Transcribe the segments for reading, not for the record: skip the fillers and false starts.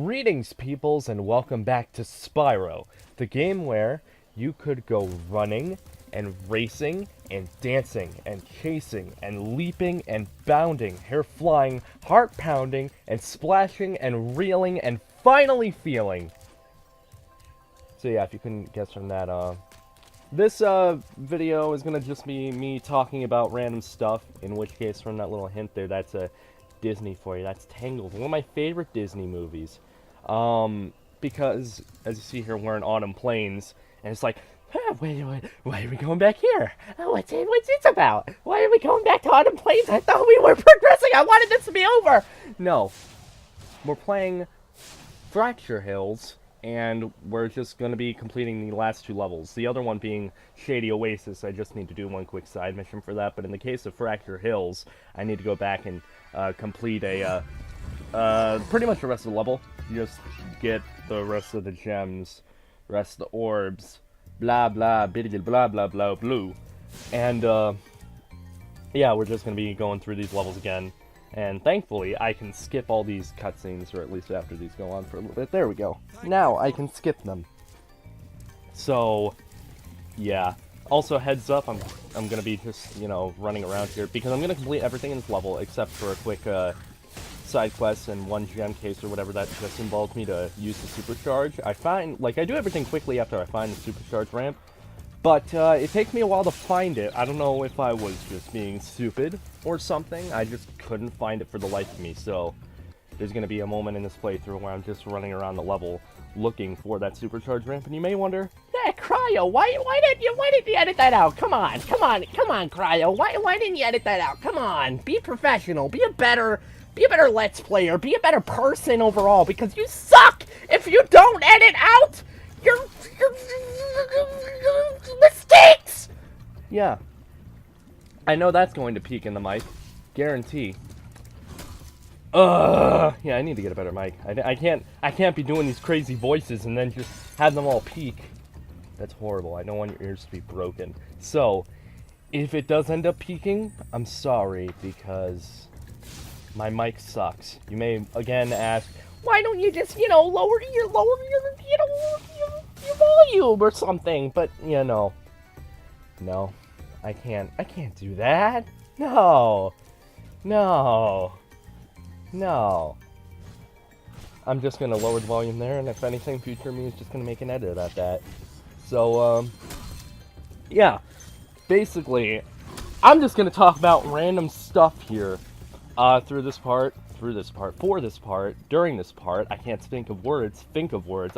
Greetings, peoples, and welcome back to Spyro, the game where you could go running and racing and dancing and chasing and leaping and bounding, hair flying, heart pounding and splashing and reeling and finally feeling. So yeah, if you couldn't guess from that, this video is gonna just be me talking about random stuff, in which case from that little hint there, that's a Disney for you. That's Tangled, one of my favorite Disney movies. Because, as you see here, we're in Autumn Plains, and it's like, why are we going back here? What's this about? Why are we going back to Autumn Plains? I thought we were progressing. I wanted this to be over. No, we're playing Fracture Hills, and we're just going to be completing the last two levels. The other one being Shady Oasis. I just need to do one quick side mission for that, but in the case of Fracture Hills, I need to go back and complete a pretty much the rest of the level. You just get the rest of the gems, rest of the orbs, blah blah biddle blah blah blah blue. And yeah, we're just gonna be going through these levels again. And thankfully I can skip all these cutscenes, or at least after these go on for a little bit. There we go. Now I can skip them. So yeah. Also, heads up, I'm gonna be just, you know, running around here because I'm gonna complete everything in this level except for a quick side quests and one gem case or whatever that just involves me to use the supercharge. I find, like, I do everything quickly after I find the supercharge ramp, but it takes me a while to find it. I don't know if I was just being stupid or something. I just couldn't find it for the life of me, so there's going to be a moment in this playthrough where I'm just running around the level looking for that supercharge ramp, and you may wonder, hey, Cryo, why didn't you edit that out? Come on, Cryo, why didn't you edit that out? Come on, be professional, be a better Let's Player, be a better person overall, because you suck if you don't edit out your mistakes! Yeah. I know that's going to peak in the mic. Guarantee. Yeah, I need to get a better mic. I can't be doing these crazy voices and then just have them all peak. That's horrible. I don't want your ears to be broken. So, if it does end up peaking, I'm sorry, because my mic sucks. You may again ask, why don't you just, you know, lower your volume or something? But no, I can't do that. No. I'm just gonna lower the volume there, and if anything, future me is just gonna make an edit at that. So yeah, basically, I'm just gonna talk about random stuff here. For this part, during this part. I can't think of words,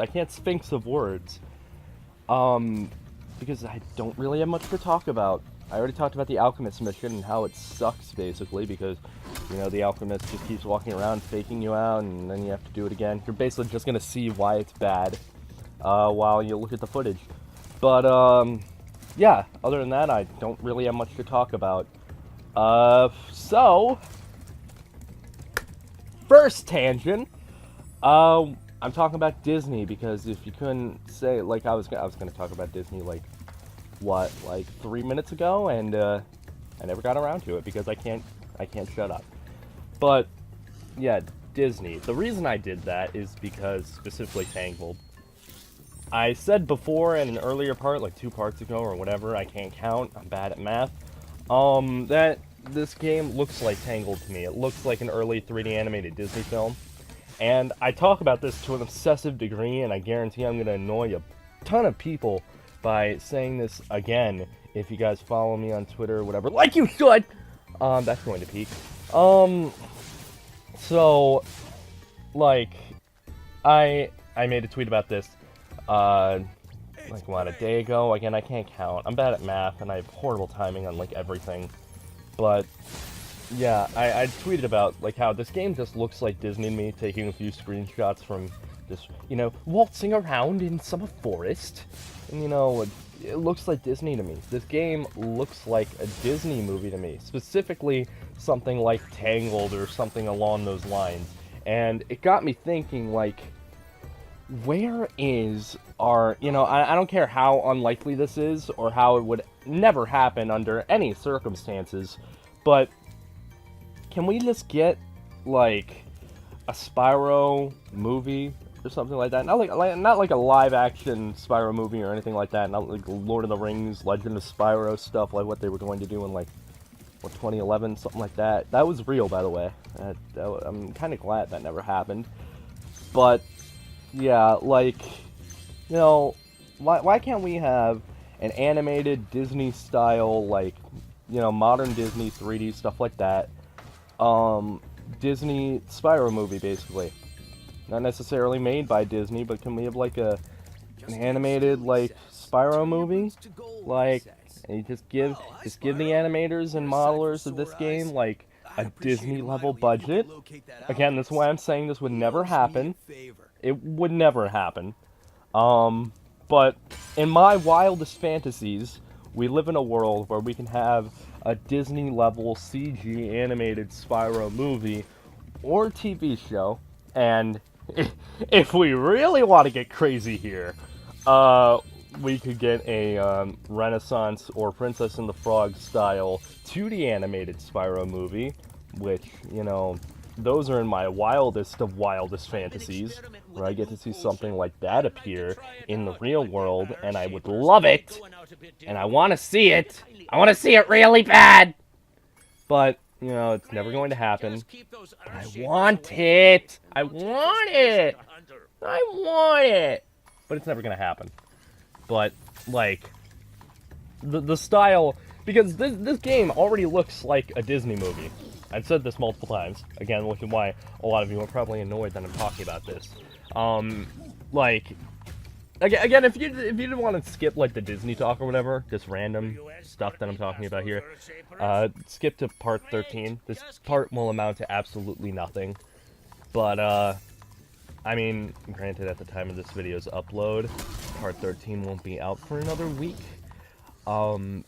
I can't sphinx of words. Because I don't really have much to talk about. I already talked about the Alchemist mission and how it sucks, basically, because, you know, the Alchemist just keeps walking around faking you out, and then you have to do it again. You're basically just gonna see why it's bad, while you look at the footage. But, yeah, other than that, I don't really have much to talk about. So first tangent, I'm talking about Disney, because if you couldn't say, like, I was gonna talk about Disney, like 3 minutes ago, and I never got around to it because I can't shut up. But yeah, Disney. The reason I did that is because, specifically Tangled, I said before in an earlier part, like 2 parts ago or whatever, I can't count, I'm bad at math, that this game looks like Tangled to me. It looks like an early 3D animated Disney film. And I talk about this to an obsessive degree, and I guarantee I'm going to annoy a ton of people by saying this again. If you guys follow me on Twitter or whatever, like you should! That's going to peak. So, like, I made a tweet about this, like, what, a day ago? Again, I can't count. I'm bad at math, and I have horrible timing on, like, everything. But yeah, I tweeted about, like, how this game just looks like Disney to me, taking a few screenshots from just, you know, waltzing around in some forest. And, you know, it looks like Disney to me. This game looks like a Disney movie to me. Specifically, something like Tangled or something along those lines. And it got me thinking, like, where is our, you know, I don't care how unlikely this is, or how it would never happen under any circumstances, but can we just get, like, a Spyro movie or something like that. Not like a live action Spyro movie or anything like that. Not like Lord of the Rings, Legend of Spyro stuff like what they were going to do in like 2011, something like that. That was real, by the way. I'm kind of glad that never happened. But yeah, like, you know, why can't we have an animated Disney style, like, you know, modern Disney 3D stuff like that? Disney Spyro movie, basically. Not necessarily made by Disney, but can we have like an animated like Spyro movie? Like, and you just give the animators and modelers of this game like a Disney level budget. Again, this is why I'm saying this would never happen. It would never happen. But in my wildest fantasies, we live in a world where we can have a Disney level CG animated Spyro movie or TV show, and if we really want to get crazy here, we could get a Renaissance or Princess and the Frog style 2D animated Spyro movie, which, you know, those are in my wildest of wildest fantasies, where I get to see something like that appear in the real world, and I would love it, and I want to see it. I want to see it really bad. But, you know, it's never going to happen. But I want it. I want it. I want it. But it's never going to happen. But, like, the style, because this game already looks like a Disney movie. I've said this multiple times, again, which is why a lot of you are probably annoyed that I'm talking about this. Like, again, if you didn't want to skip, like, the Disney talk or whatever, just random stuff that I'm talking about here, skip to part 13. This part will amount to absolutely nothing. But, I mean, granted, at the time of this video's upload, part 13 won't be out for another week.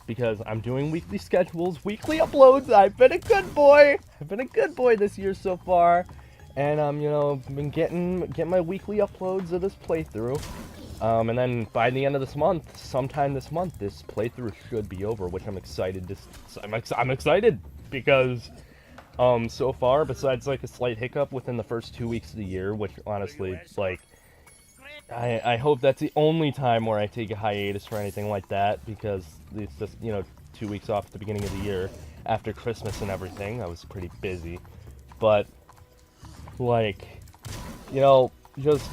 Because I'm doing weekly schedules, weekly uploads. I've been a good boy. I've been a good boy this year so far, and you know, been getting my weekly uploads of this playthrough. And then by the end of this month, sometime this month, this playthrough should be over, which I'm excited to. I'm excited because so far, besides like a slight hiccup within the first 2 weeks of the year, which honestly, like, I hope that's the only time where I take a hiatus or anything like that, because it's just, you know, 2 weeks off at the beginning of the year after Christmas and everything. I was pretty busy. But, like, you know, just,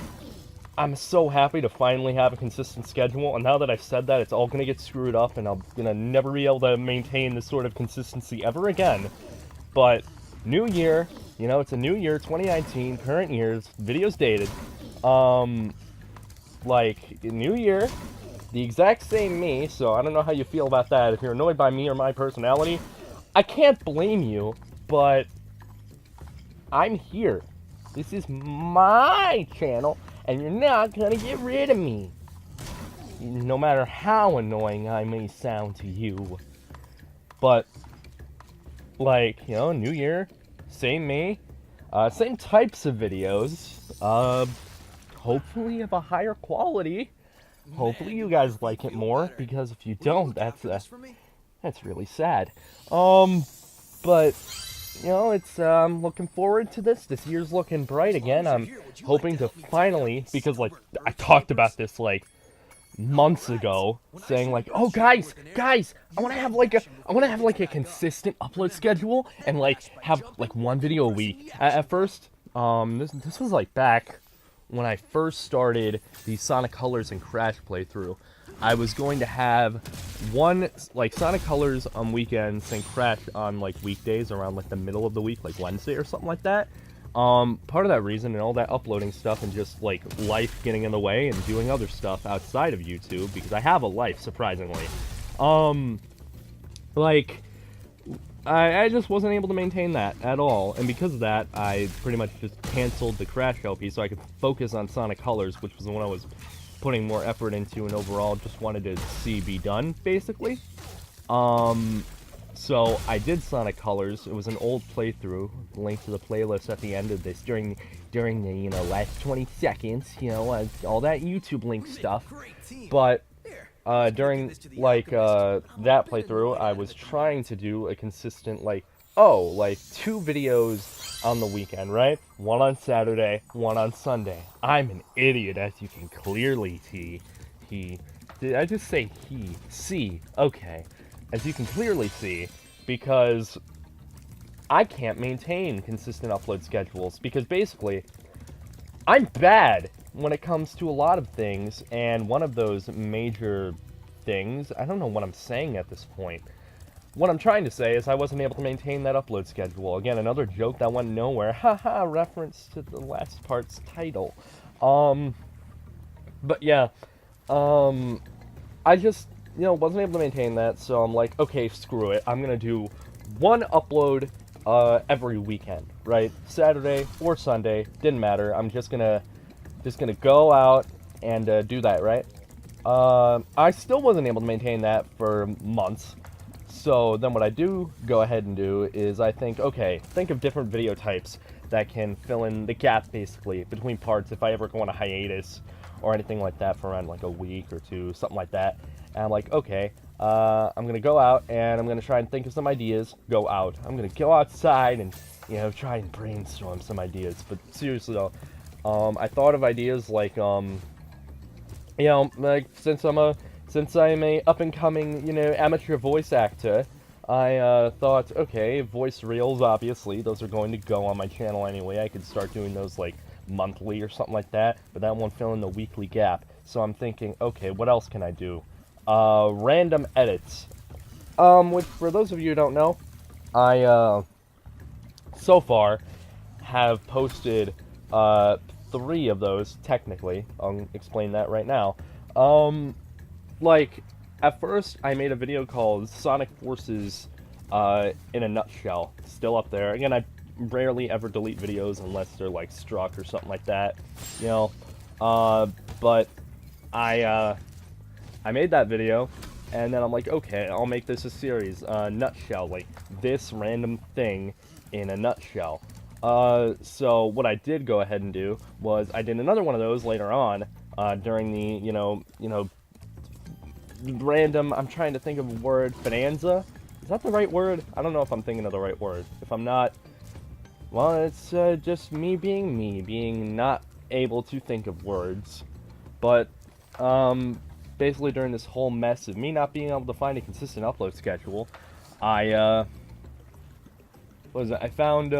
I'm so happy to finally have a consistent schedule, and now that I've said that, it's all going to get screwed up, and I'm going to never be able to maintain this sort of consistency ever again. But, new year, you know, it's a new year, 2019, current years, video's dated. Like, new year, the exact same me, so I don't know how you feel about that. If you're annoyed by me or my personality, I can't blame you, but I'm here. This is my channel, and you're not gonna get rid of me. No matter how annoying I may sound to you. But, like, you know, new year, same me, same types of videos, hopefully of a higher quality. Hopefully you guys like it more, because if you don't, that's really sad. But, you know, it's, looking forward to this. This year's looking bright again. I'm hoping to finally, because, like, I talked about this, like, months ago, saying, like, oh, guys, I want to have, like, a consistent upload schedule, and, like, have, like, one video a week. At first, this was, like, back when I first started the Sonic Colors and Crash playthrough. I was going to have one, like, Sonic Colors on weekends and Crash on, like, weekdays around, like, the middle of the week, like Wednesday or something like that. Part of that reason and all that uploading stuff and just, like, life getting in the way and doing other stuff outside of YouTube, because I have a life, surprisingly. Like, I just wasn't able to maintain that at all, and because of that, I pretty much just canceled the Crash LP so I could focus on Sonic Colors, which was the one I was putting more effort into and overall just wanted to see be done, basically. So I did Sonic Colors. It was an old playthrough. Link to the playlist at the end of this during the, you know, last 20 seconds, you know, all that YouTube link stuff. But during, like, that playthrough, I was trying to do a consistent, like, oh, like 2 videos on the weekend, right? One on Saturday, one on Sunday. I'm an idiot, as you can clearly see. Did I just say he? See. Okay. As you can clearly see, because I can't maintain consistent upload schedules, because basically, I'm bad when it comes to a lot of things, and one of those major things, I don't know what I'm saying at this point. What I'm trying to say is I wasn't able to maintain that upload schedule. Again, another joke that went nowhere. Haha, reference to the last part's title. But yeah, I just, wasn't able to maintain that, so I'm like, okay, screw it. I'm gonna do one upload every weekend, right? Saturday or Sunday, didn't matter. I'm just gonna go out and do that, right? I still wasn't able to maintain that for months. So then what I do go ahead and do is I think, okay, think of different video types that can fill in the gap, basically, between parts if I ever go on a hiatus or anything like that for around like a week or two, something like that. And I'm like, okay, I'm going to go out and I'm going to try and think of some ideas, go out. I'm going to go outside and, try and brainstorm some ideas. But seriously though, I thought of ideas like, like since I'm a up-and-coming, amateur voice actor, I thought, okay, voice reels, obviously, those are going to go on my channel anyway. I could start doing those, like, monthly or something like that, but that won't fill in the weekly gap. So I'm thinking, okay, what else can I do? Random edits. Which, for those of you who don't know, I, so far, have posted, 3 of those, technically. I'll explain that right now. Like, at first, I made a video called Sonic Forces, in a nutshell. Still up there. Again, I rarely ever delete videos unless they're, like, struck or something like that, but I made that video, and then I'm like, okay, I'll make this a series, nutshell, like, this random thing in a nutshell. So what I did go ahead and do was I did another one of those later on, during the, random, I'm trying to think of a word, bonanza? Is that the right word? I don't know if I'm thinking of the right word. If I'm not, well, it's just me, being not able to think of words. But, basically during this whole mess of me not being able to find a consistent upload schedule, I found,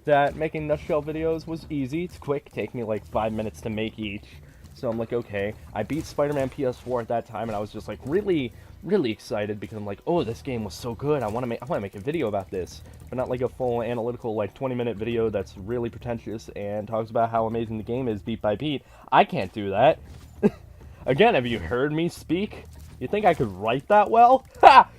that making nutshell videos was easy, it's quick, take me like 5 minutes to make each. So I'm like, okay, I beat Spider-Man PS4 at that time, and I was just like really, really excited because I'm like, oh, this game was so good. I want to make a video about this, but not like a full analytical like 20-minute video that's really pretentious and talks about how amazing the game is beat by beat. I can't do that. Again, have you heard me speak? You think I could write that well? Ha!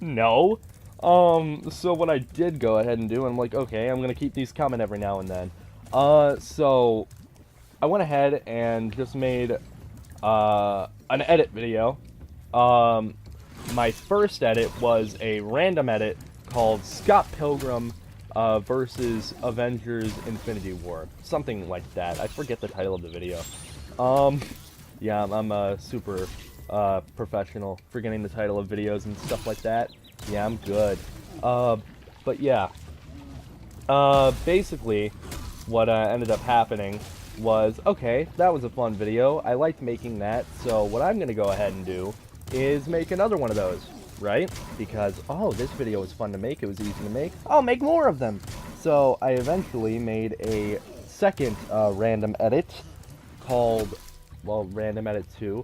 No. So what I did go ahead and do, I'm like, okay, I'm gonna keep these coming every now and then. So I went ahead and just made an edit video. My first edit was a random edit called Scott Pilgrim versus Avengers Infinity War. Something like that. I forget the title of the video. Yeah, I'm super professional for getting the title of videos and stuff like that. Yeah, I'm good. But yeah. Basically, what ended up happening was, okay, that was a fun video. I liked making that, so what I'm going to go ahead and do is make another one of those, right? Because, oh, this video was fun to make, it was easy to make, I'll make more of them! So I eventually made a second random edit called, well, Random Edit 2,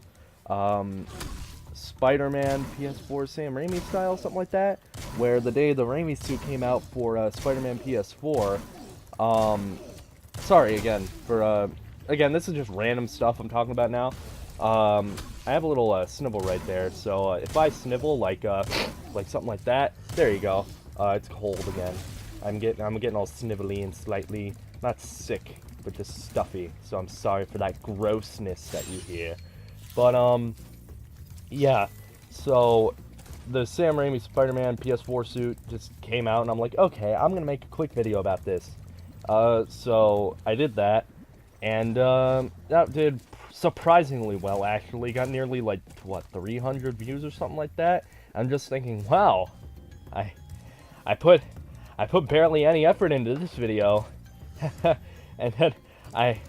Spider-Man PS4 Sam Raimi style, something like that, where the day the Raimi suit came out for Spider-Man PS4, sorry again for, again, this is just random stuff I'm talking about now. I have a little snivel right there, so if I snivel like something like that, there you go. It's cold again. I'm getting all snivelly and slightly, not sick, but just stuffy. So I'm sorry for that grossness that you hear. But yeah. So the Sam Raimi Spider-Man PS4 suit just came out, and I'm like, okay, I'm gonna make a quick video about this. So I did that, and that did surprisingly well, actually. Got nearly, like, what, 300 views or something like that? I'm just thinking, wow, I put I put barely any effort into this video, and then I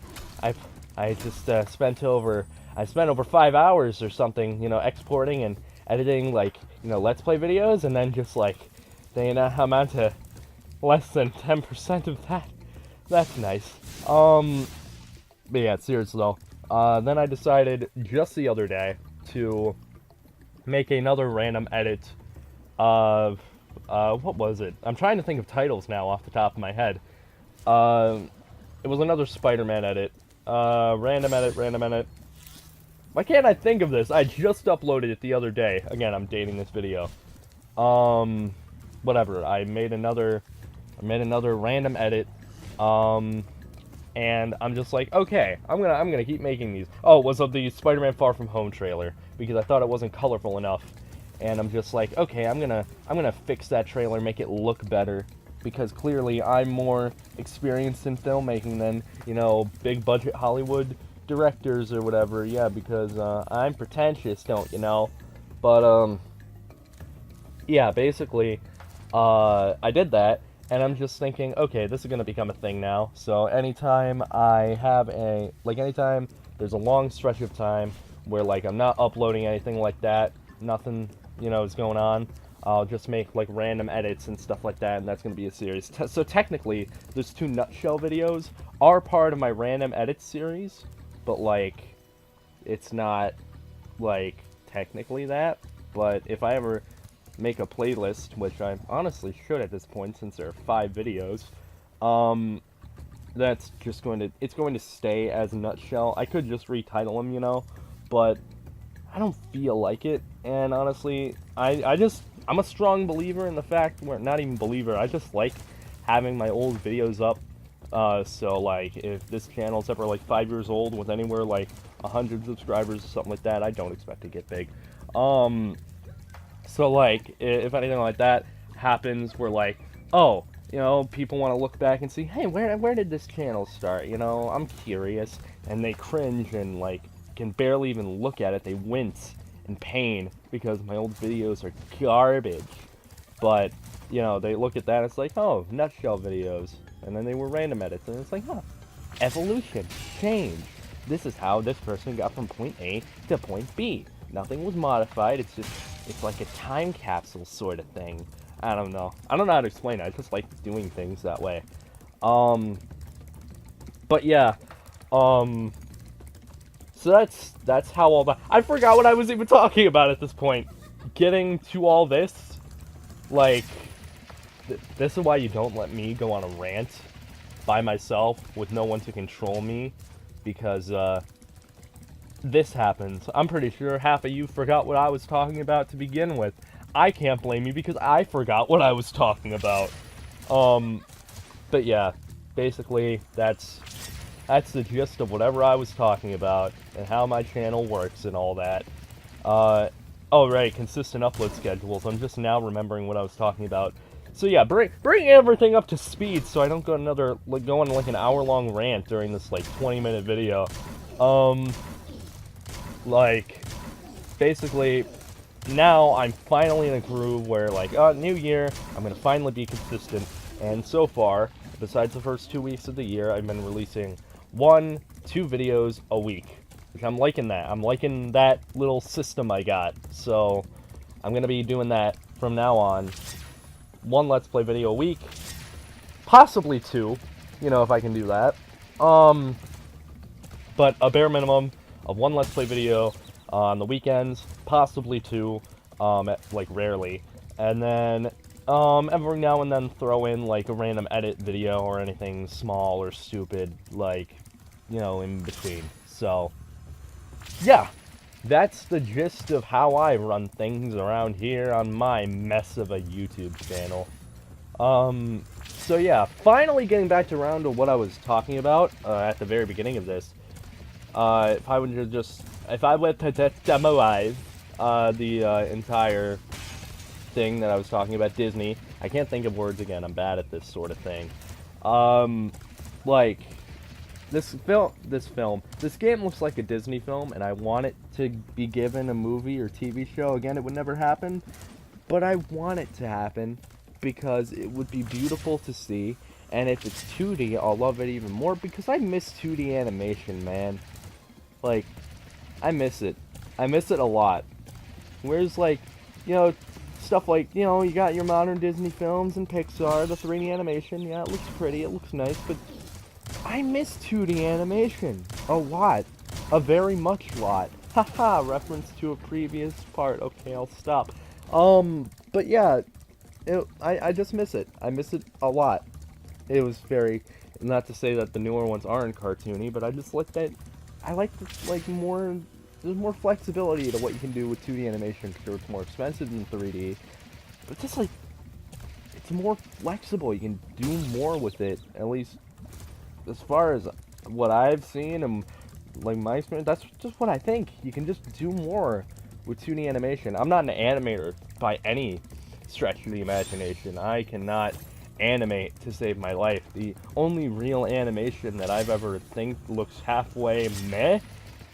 I I just spent over 5 hours or something, you know, exporting and editing, like, you know, Let's Play videos, and then just like they amount to less than 10% of that. That's nice. But yeah, seriously though. Then I decided just the other day to make another random edit of what was it? I'm trying to think of titles now off the top of my head. It was another Spider-Man edit. Random edit. Why can't I think of this? I just uploaded it the other day. Again, I'm dating this video. Whatever. I made another random edit. And I'm just like, okay, I'm gonna keep making these. Oh, it was of the Spider-Man Far From Home trailer because I thought it wasn't colorful enough. And I'm just like, okay, I'm gonna fix that trailer, make it look better, because clearly I'm more experienced in filmmaking than, you know, big budget Hollywood directors or whatever. Yeah, because I'm pretentious, don't you know? But yeah, basically, I did that, and I'm just thinking, okay, this is gonna become a thing now. So anytime anytime there's a long stretch of time where like I'm not uploading anything like that, nothing, you know, is going on, I'll just make like random edits and stuff like that, and that's gonna be a series. So technically, those 2 nutshell videos are part of my random edits series, but like, it's not like technically that. But if I ever make a playlist, which I honestly should at this point since there are 5 videos, that's just it's going to stay as a nutshell. I could just retitle them, you know, but I don't feel like it. And honestly, I'm a strong believer in the fact, where not even believer, I just like having my old videos up. So like, if this channel's ever like 5 years old with anywhere like 100 subscribers or something like that, I don't expect to get big. So like, if anything like that happens, where like, oh, you know, people want to look back and see, hey, where did this channel start? You know, I'm curious, and they cringe and like can barely even look at it. They wince in pain because my old videos are garbage. But you know, they look at that, it's like, oh, nutshell videos, and then they were random edits, and it's like, huh, evolution, change. This is how this person got from point A to point B. Nothing was modified. It's like a time capsule sort of thing. I don't know how to explain it. I just like doing things that way. But yeah, so that's how all that. I forgot what I was even talking about at this point. Getting to all this, like, this is why you don't let me go on a rant by myself with no one to control me, because this happens. I'm pretty sure half of you forgot what I was talking about to begin with. I can't blame you because I forgot what I was talking about. But yeah, basically that's the gist of whatever I was talking about and how my channel works and all that. Oh right, consistent upload schedules. I'm just now remembering what I was talking about. So yeah, bring everything up to speed so I don't go on like an hour-long rant during this like 20-minute video. Like, basically, now I'm finally in a groove where, like, new year, I'm gonna finally be consistent. And so far, besides the first 2 weeks of the year, I've been releasing 1-2 videos a week, which I'm liking that. I'm liking that little system I got. So I'm gonna be doing that from now on. 1 Let's Play video a week, possibly 2, you know, if I can do that. But a bare minimum of 1 Let's Play video on the weekends, possibly 2, like rarely, and then every now and then throw in like a random edit video or anything small or stupid, like, you know, in between. So yeah, that's the gist of how I run things around here on my mess of a YouTube channel. So yeah, finally getting back around to what I was talking about at the very beginning of this. If I were to summarize the entire thing that I was talking about, Disney. I can't think of words again. I'm bad at this sort of thing. Like, this game looks like a Disney film, and I want it to be given a movie or TV show. Again, it would never happen, but I want it to happen because it would be beautiful to see. And if it's 2D, I'll love it even more because I miss 2D animation, man. Like, I miss it. I miss it a lot. Whereas, like, you know, stuff like, you know, you got your modern Disney films and Pixar, the 3D animation, yeah, it looks pretty, it looks nice, but I miss 2D animation a lot. A very much lot. Haha, reference to a previous part. Okay, I'll stop. But yeah, I just miss it. I miss it a lot. It was very, not to say that the newer ones aren't cartoony, but I just like that, I like the, like, more, there's more flexibility to what you can do with 2D animation. Sure, it's more expensive than 3D, but just like, it's more flexible. You can do more with it, at least as far as what I've seen and like my experience. That's just what I think. You can just do more with 2D animation. I'm not an animator by any stretch of the imagination. I cannot animate to save my life. The only real animation that I've ever think looks halfway meh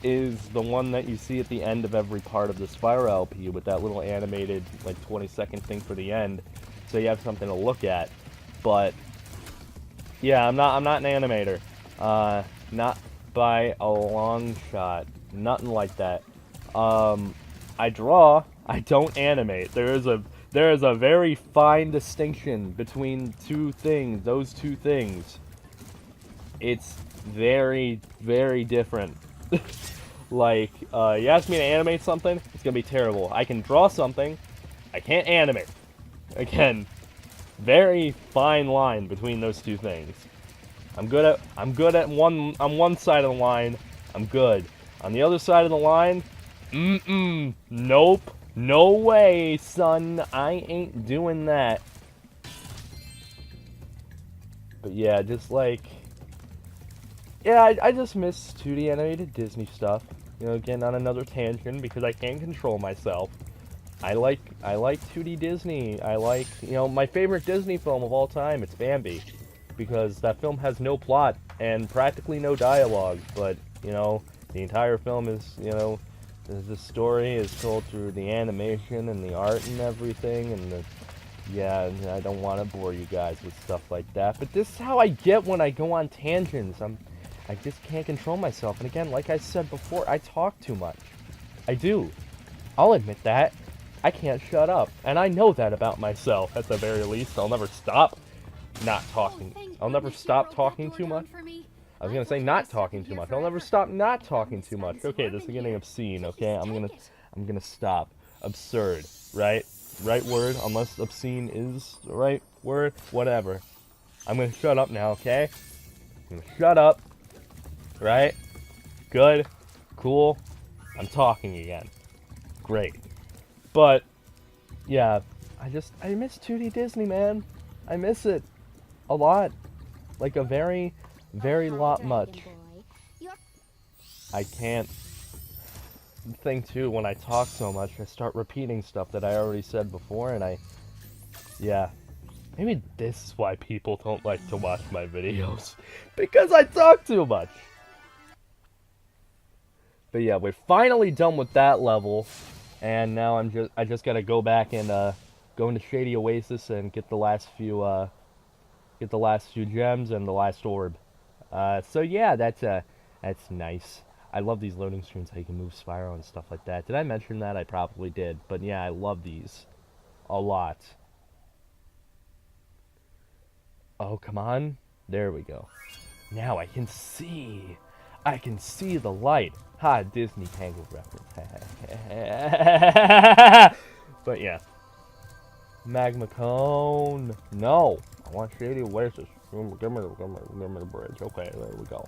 is the one that you see at the end of every part of the Spyro LP with that little animated like 20-second thing for the end, so you have something to look at. But yeah, I'm not an animator. Not by a long shot. Nothing like that. I draw. I don't animate. There is a very fine distinction between those two things. It's very, very different. Like, you ask me to animate something, it's gonna be terrible. I can draw something, I can't animate. Again, very fine line between those two things. I'm good at on one side of the line, I'm good. On the other side of the line, nope. No way, son. I ain't doing that. But yeah, just like, yeah, I just miss 2D animated Disney stuff. You know, again, on another tangent, because I can't control myself. I like 2D Disney. I like, you know, my favorite Disney film of all time, it's Bambi. Because that film has no plot and practically no dialogue. But, you know, the entire film is, you know, the story is told through the animation and the art and everything. And yeah, I don't want to bore you guys with stuff like that. But this is how I get when I go on tangents. I just can't control myself. And again, like I said before, I talk too much. I do. I'll admit that. I can't shut up. And I know that about myself, at the very least. I'll never stop not talking. I'll never stop talking too much. I was gonna say not talking too much. I'll never stop not talking too much. Okay, this is getting obscene, okay? I'm gonna stop. Absurd, right? Right word, unless obscene is the right word. Whatever. I'm gonna shut up now, okay? I'm gonna shut up. Right? Good. Cool. I'm talking again. Great. But, yeah, I miss 2D Disney, man. I miss it. A lot. Like a very, very lot much. I can't. The thing, too, when I talk so much, I start repeating stuff that I already said before, and yeah. Maybe this is why people don't like to watch my videos. Because I talk too much. But yeah, we're finally done with that level, and now I just gotta go back and go into Shady Oasis and get the last few gems and the last orb. So yeah, that's nice. I love these loading screens, how you can move Spyro and stuff like that. Did I mention that? I probably did, but yeah, I love these a lot. Oh, come on. There we go. Now I can see. I can see the light. Ha, Disney Tangled reference. But yeah. Magma Cone. No. I want Shady Oasis. Give me the bridge. Okay, there we go.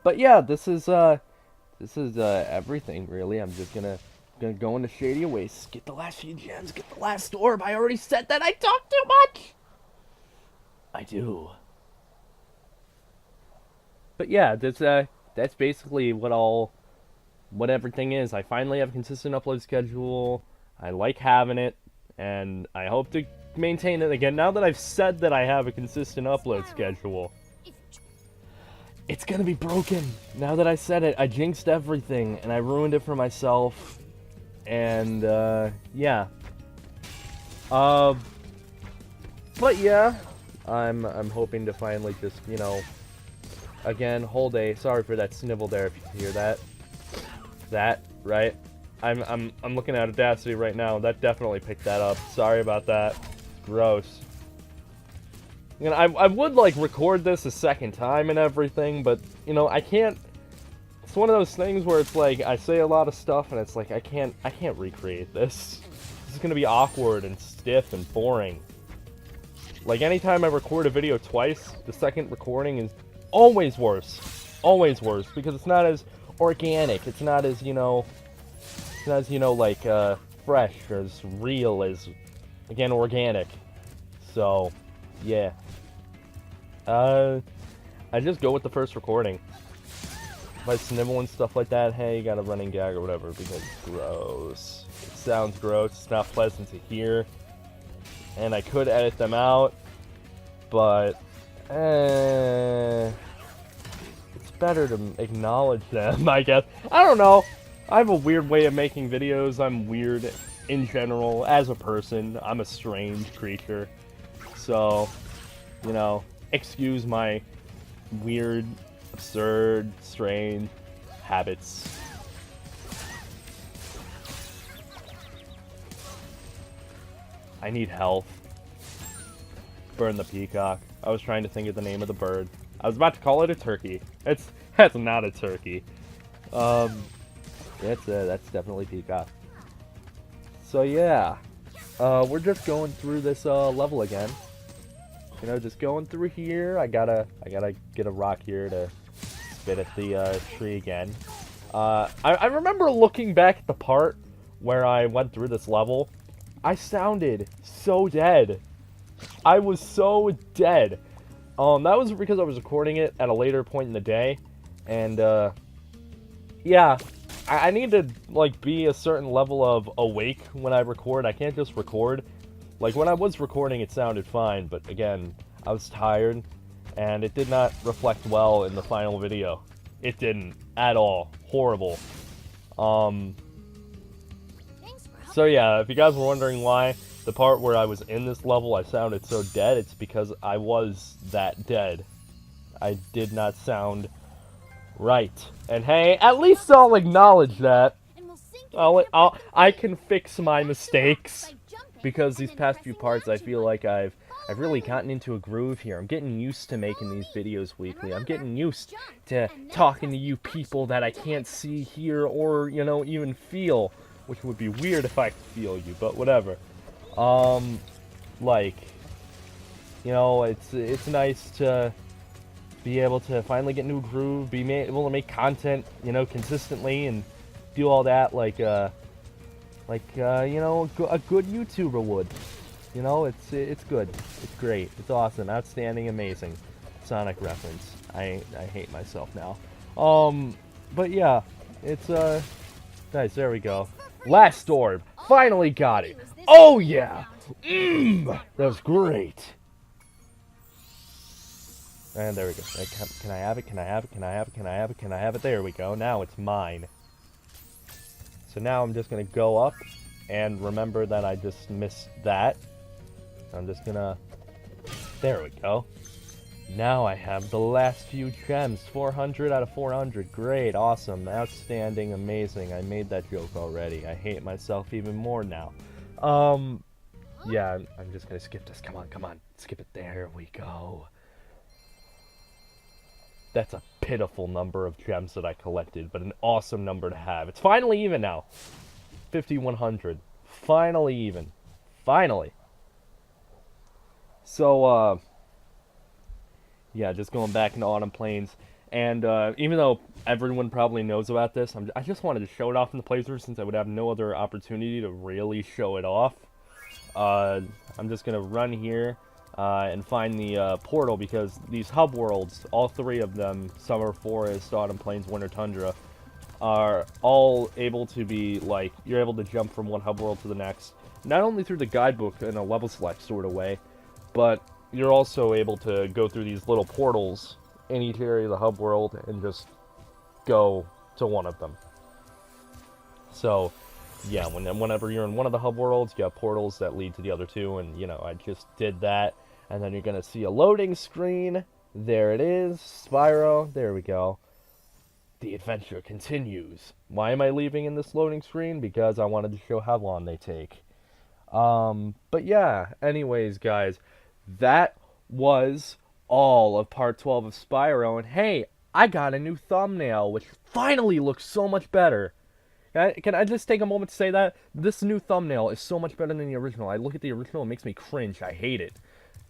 But yeah, this is everything really. I'm just gonna go into Shady Oasis, get the last few gems, get the last orb. I already said that I talk too much. I do. But yeah, that's basically what everything is. I finally have a consistent upload schedule. I like having it, and I hope to maintain it again. Now that I've said that I have a consistent upload schedule, it's gonna be broken. Now that I said it, I jinxed everything, and I ruined it for myself. And, yeah. But yeah, I'm hoping to finally just, you know, again, hold a, sorry for that snivel there if you can hear that. That, right? I'm looking at Audacity right now, that definitely picked that up. Sorry about that. Gross. You know, I would, like, record this a second time and everything, but, you know, I can't. It's one of those things where it's like, I say a lot of stuff, and it's like, I can't recreate this. This is gonna be awkward and stiff and boring. Like, anytime I record a video twice, the second recording is always worse. Always worse, because it's not as organic. It's not as, you know, like, fresh or as real as, again, organic. So, yeah. I just go with the first recording. If I snivel and stuff like that, hey, you got a running gag or whatever, because it's gross. It sounds gross, it's not pleasant to hear. And I could edit them out, but, it's better to acknowledge them, I guess. I don't know. I have a weird way of making videos. I'm weird in general. As a person, I'm a strange creature. So, you know, excuse my weird, absurd, strange habits. I need health. Burn the peacock. I was trying to think of the name of the bird. I was about to call it a turkey. That's not a turkey. That's definitely peacock. So yeah, we're just going through this level again. You know, just going through here. I gotta get a rock here to spit at the tree again. I remember looking back at the part where I went through this level. I sounded so dead. I was so dead. That was because I was recording it at a later point in the day, and yeah, I need to like be a certain level of awake when I record. I can't just record. Like when I was recording, it sounded fine, but again, I was tired, and it did not reflect well in the final video. It didn't at all. Horrible. So yeah, if you guys were wondering why the part where I was in this level I sounded so dead, it's because I was that dead. I did not sound right. And hey, at least I'll acknowledge that. I can fix my mistakes, because these past few parts I feel like I've really gotten into a groove here. I'm getting used to making these videos weekly. I'm getting used to talking to you people that I can't see, hear, or, you know, even feel. Which would be weird if I could feel you, but whatever. Like, you know, it's nice to be able to finally get into a groove, be able to make content, you know, consistently, and do all that like you know, a good YouTuber would. You know, it's good. It's great. It's awesome. Outstanding. Amazing. Sonic reference. I hate myself now. But yeah, it's nice. There we go. Last orb. Finally got it. Oh yeah. That was great. And there we go. Can I have it? Can I have it? Can I have it? Can I have it? Can I have it? There we go. Now it's mine. So now I'm just gonna go up and remember that I just missed that. I'm just gonna... There we go. Now I have the last few gems. 400 out of 400. Great, awesome, outstanding, amazing. I made that joke already. I hate myself even more now. Yeah, I'm just gonna skip this. Come on. Skip it. There we go. That's a pitiful number of gems that I collected, but an awesome number to have. It's finally even now. 5,100. Finally even. Finally. So, yeah, just going back into Autumn Plains. And even though everyone probably knows about this, I just wanted to show it off in the playthrough since I would have no other opportunity to really show it off. I'm just going to run here and find the portal, because these hub worlds, all three of them, Summer Forest, Autumn Plains, Winter Tundra, are all able to be, like, you're able to jump from one hub world to the next. Not only through the guidebook in a level select sort of way, but you're also able to go through these little portals in each area of the hub world and just go to one of them. So, yeah, whenever you're in one of the hub worlds, you have portals that lead to the other two, and, you know, I just did that. And then you're going to see a loading screen. There it is. Spyro. There we go. The adventure continues. Why am I leaving in this loading screen? Because I wanted to show how long they take. But yeah, anyways, guys, that was all of part 12 of Spyro. And hey, I got a new thumbnail, which finally looks so much better. Can I just take a moment to say that? This new thumbnail is so much better than the original. I look at the original, it makes me cringe. I hate it.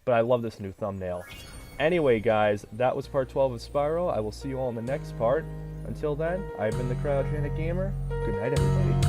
But I love this new thumbnail. Anyway, guys, that was part 12 of Spyro. I will see you all in the next part. Until then, I've been the Cryogenic Gamer. Good night, everybody.